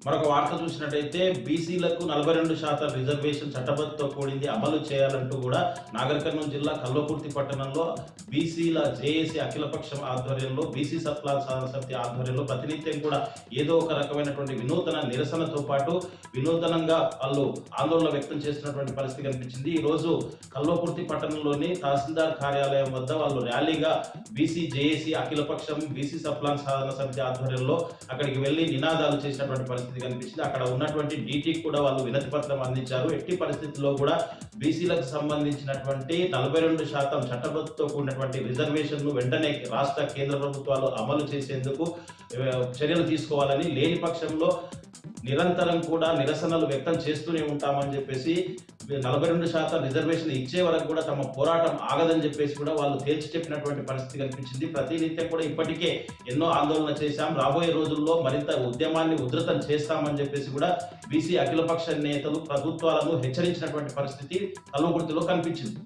మరొక వార్త చూసినట్టయితే బీసీలకు 42% రిజర్వేషన్ చట్టబద్ధతో కూడింది అమలు చేయాలంటూ కూడా నాగర్ కర్నూలు జిల్లా కల్వకుర్తి పట్టణంలో బీసీల జేఏసీ అఖిలపక్షం ఆధ్వర్యంలో బీసీ సప్లాన్ సాధన సమితి ఆధ్వర్యంలో ప్రతినిత్యం కూడా ఏదో ఒక రకమైనటువంటి వినూతన నిరసనతో పాటు వినూతనంగా వాళ్ళు ఆందోళన వ్యక్తం చేస్తున్నటువంటి పరిస్థితి కనిపించింది. ఈ రోజు కల్వకుర్తి పట్టణంలోని తహసీల్దార్ కార్యాలయం వద్ద వాళ్ళు ర్యాలీగా బీసీ జేఏసీ అఖిలపక్షం బీసీ సప్లాన్ సాధన సమితి ఆధ్వర్యంలో అక్కడికి వెళ్లి నినాదాలు చేసినటువంటి పరిస్థితి కనిపించింది. అక్కడ ఉన్నటువంటి డీటీకి కూడా వాళ్ళు వినతి పత్రం అందించారు. ఎట్టి పరిస్థితుల్లో కూడా బీసీలకు సంబంధించినటువంటి 42% చట్టబద్ధతో కూడినటువంటి రిజర్వేషన్ ను వెంటనే రాష్ట్ర కేంద్ర ప్రభుత్వాలు అమలు చేసేందుకు చర్యలు తీసుకోవాలని, లేని పక్షంలో నిరంతరం కూడా నిరసనలు వ్యక్తం చేస్తూనే ఉంటామని చెప్పేసి 42% రిజర్వేషన్ ఇచ్చే వరకు కూడా తమ పోరాటం ఆగదని చెప్పేసి కూడా వాళ్ళు తేల్చి చెప్పినటువంటి పరిస్థితి కనిపించింది. ప్రతినిత్యం కూడా ఇప్పటికే ఎన్నో ఆందోళన చేశాం, రాబోయే రోజుల్లో మరింత ఉద్యమాన్ని ఉధృతం చేస్తామని చెప్పేసి కూడా బీసీ అఖిలపక్ష నేతలు ప్రభుత్వాలను హెచ్చరించినటువంటి పరిస్థితి కల్వకుర్తిలో కనిపించింది.